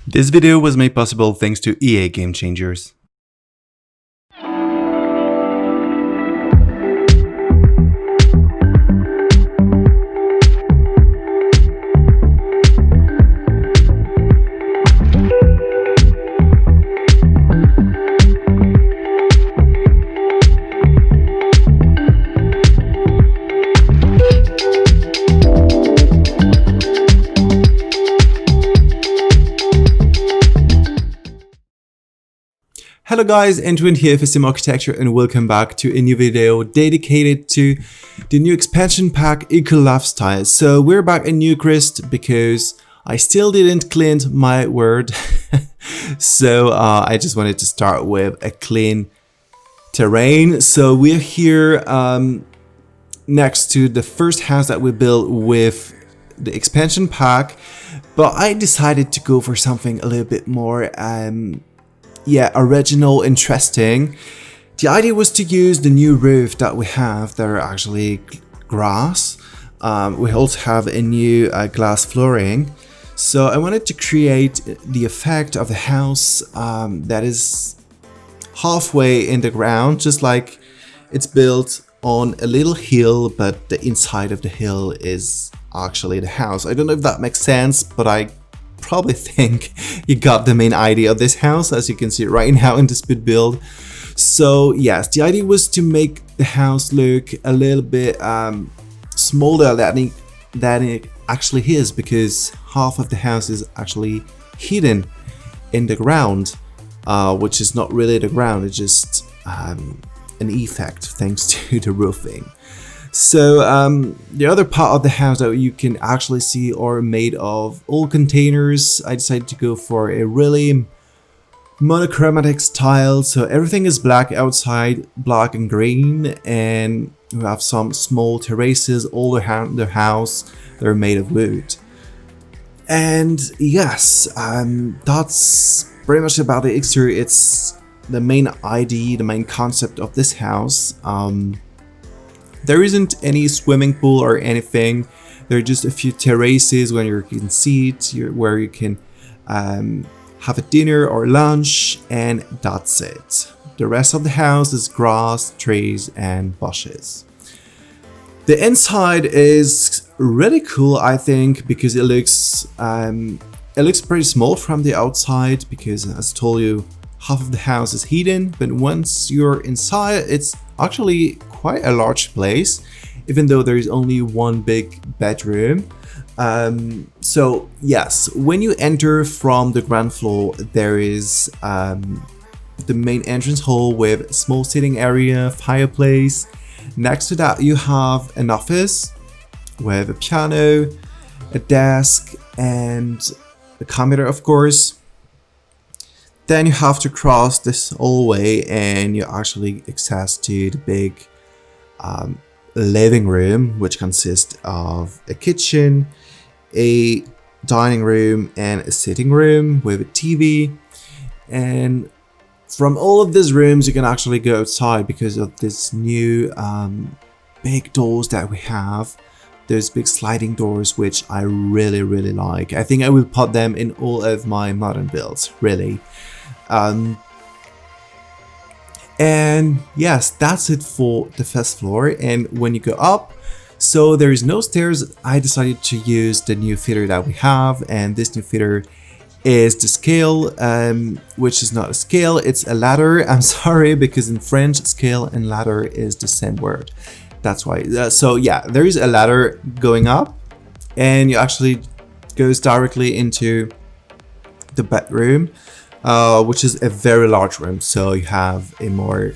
This video was made possible thanks to EA Game Changers. Hello guys, Antoine here for Simarchitecture and welcome back to a new video dedicated to the new expansion pack Eco Lifestyle. So we're back in Newcrest because I still didn't clean my word. So I just wanted to start with a clean terrain. So we're here next to the first house that we built with the expansion pack, but I decided to go for something a little bit more original, interesting. The idea was to use the new roof that we have that are actually grass. We also have a new glass flooring. So I wanted to create the effect of the house that is halfway in the ground, just like it's built on a little hill, but the inside of the hill is actually the house. I don't know if that makes sense, but I probably think you got the main idea of this house, as you can see right now in the speed build. So yes, the idea was to make the house look a little bit smaller than it actually is, because half of the house is actually hidden in the ground, which is not really the ground, it's just an effect thanks to the roofing. So the other part of the house that you can actually see are made of old containers. I decided to go for a really monochromatic style. So everything is black outside, black and green, and we have some small terraces all around the house that are made of wood. And yes, that's pretty much about the exterior. It's the main idea, the main concept of this house. There isn't any swimming pool or anything. There are just a few terraces where you can sit, where you can have a dinner or lunch, and that's it. The rest of the house is grass, trees, and bushes. The inside is really cool, I think, because it looks pretty small from the outside, because as I told you, half of the house is hidden, but once you're inside, it's actually quite a large place, even though there is only one big bedroom. So yes, when you enter from the ground floor, there is the main entrance hall with a small sitting area, fireplace. Next to that, you have an office with a piano, a desk, and a computer, of course. Then you have to cross this hallway and you actually access to the big living room, which consists of a kitchen, a dining room, and a sitting room with a TV. And from all of these rooms, you can actually go outside because of this new big doors that we have. Those big sliding doors, which I really like. I think I will put them in all of my modern builds, really. And yes, that's it for the first floor. And when you go up, so there is no stairs, I decided to use the new feeder that we have, and this new feeder is the scale, which is not a scale, it's a ladder. I'm sorry, because in French, scale and ladder is the same word. That's why. So yeah, there is a ladder going up, and you actually goes directly into the bedroom. Which is a very large room, so you have a more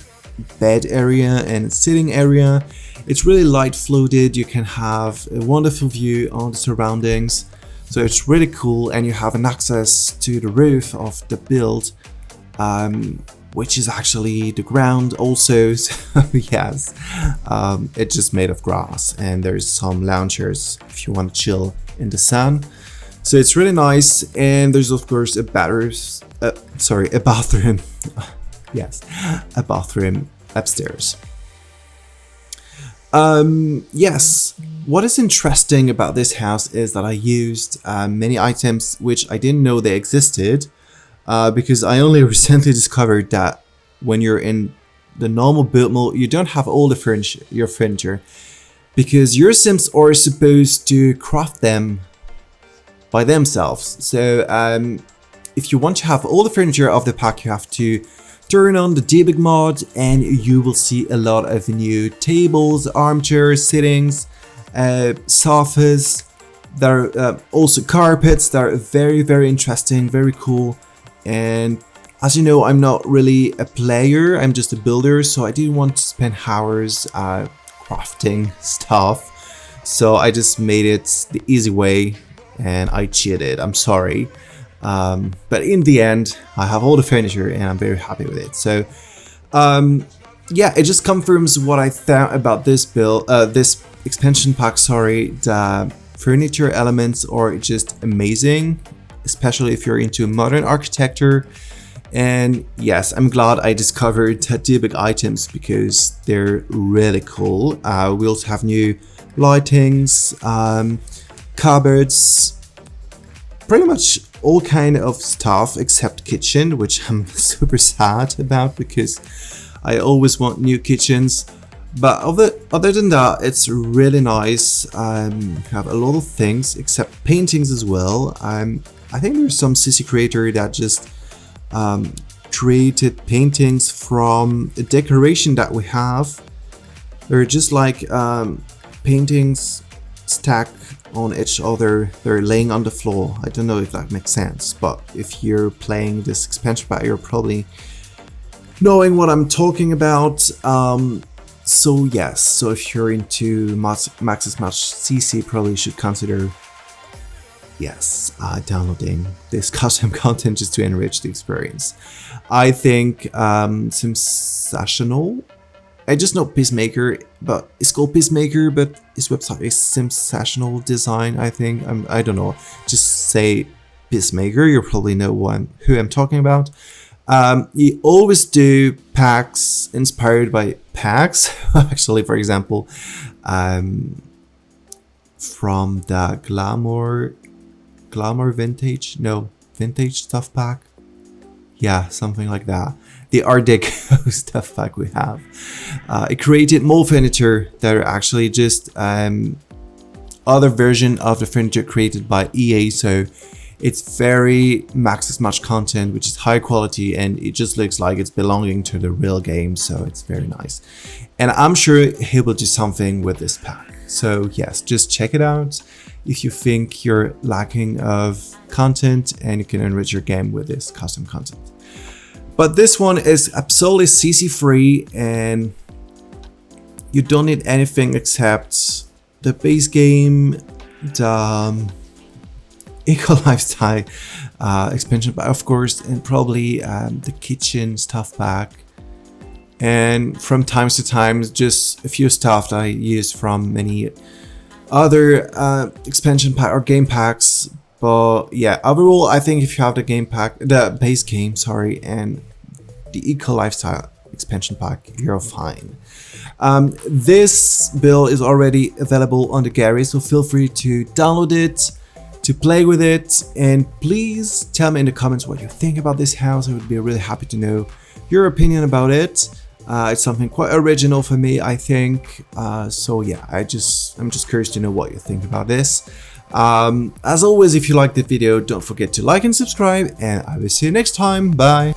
bed area and sitting area. It's really light flooded, you can have a wonderful view on the surroundings, so it's really cool. And you have an access to the roof of the build, which is actually the ground also. So yes, it's just made of grass, and there's some loungers if you want to chill in the sun. So it's really nice, and there's of course a bathroom. Yes, a bathroom upstairs. Yes, what is interesting about this house is that I used many items which I didn't know they existed, because I only recently discovered that when you're in the normal build mode, you don't have all the furniture, because your Sims are supposed to craft them by themselves. So if you want to have all the furniture of the pack, you have to turn on the debug mod, and you will see a lot of new tables, armchairs, sittings, sofas. There are also carpets that are very, very interesting, very cool. And as you know, I'm not really a player, I'm just a builder, so I didn't want to spend hours crafting stuff. So I just made it the easy way, and I cheated, I'm sorry. But in the end, I have all the furniture and I'm very happy with it. So yeah, it just confirms what I thought about this build, this expansion pack, sorry. The furniture elements are just amazing, especially if you're into modern architecture. And yes, I'm glad I discovered the debug items because they're really cool. We also have new lightings, cupboards, pretty much all kind of stuff except kitchen, which I'm super sad about because I always want new kitchens. But other than that, it's really nice. Have a lot of things except paintings as well. I think there's some CC creator that just created paintings from the decoration that we have. They're just like paintings stacked on each other, they're laying on the floor. I don't know if that makes sense, but if you're playing this expansion pack, you're probably knowing what I'm talking about. So yes, so if you're into Max's Match CC, probably should consider downloading this custom content just to enrich the experience. I think Sensational, I just know Peacemaker, but it's called Peacemaker, but his website is Sensational Design, I think. I don't know. Just say Peacemaker, you probably know who I'm talking about. You always do packs inspired by packs. Actually, for example, from the Glamour Vintage Stuff Pack. Yeah, something like that. The Art Deco stuff pack we have. It created more furniture that are actually just other version of the furniture created by EA. So it's very Max's Match content, which is high quality, and it just looks like it's belonging to the real game. So it's very nice. And I'm sure he will do something with this pack. So yes, just check it out if you think you're lacking of content and you can enrich your game with this custom content. But this one is absolutely CC free, and you don't need anything except the base game, the Eco Lifestyle expansion pack, of course, and probably the kitchen stuff pack. And from time to time, just a few stuff that I use from many other expansion pack or game packs. But yeah, overall, I think if you have the game pack, the base game, sorry, and the Eco Lifestyle expansion pack, you're fine. This build is already available on the gallery, so feel free to download it, to play with it, and please tell me in the comments what you think about this house. I would be really happy to know your opinion about it. It's something quite original for me, I think. So yeah, I'm just curious to know what you think about this. As always, if you liked the video, don't forget to like and subscribe, and I will see you next time. Bye.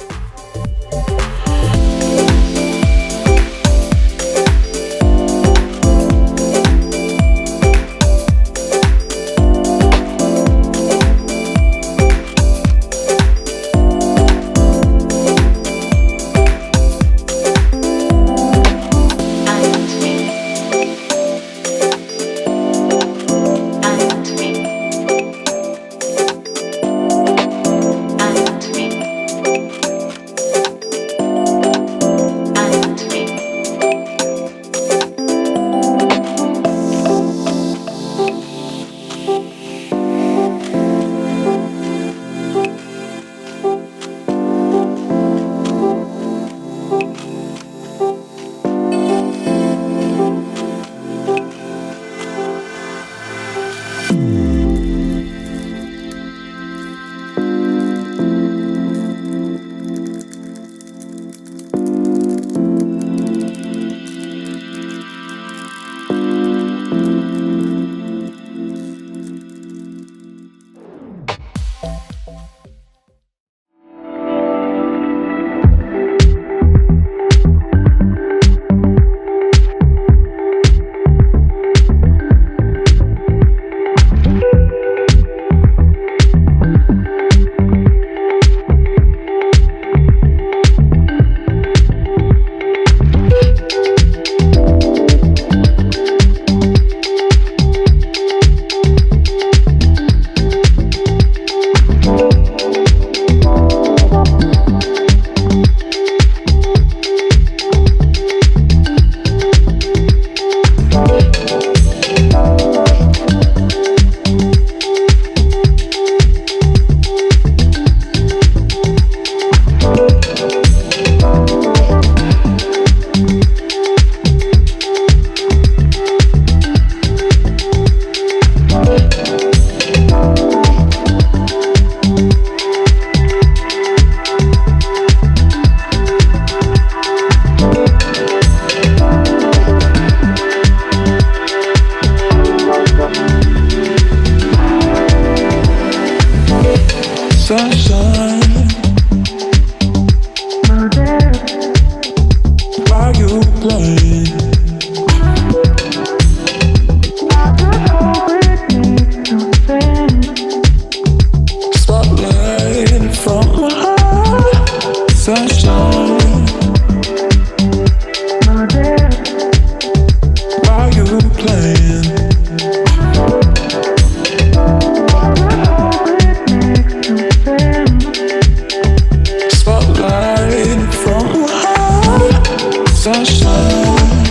you.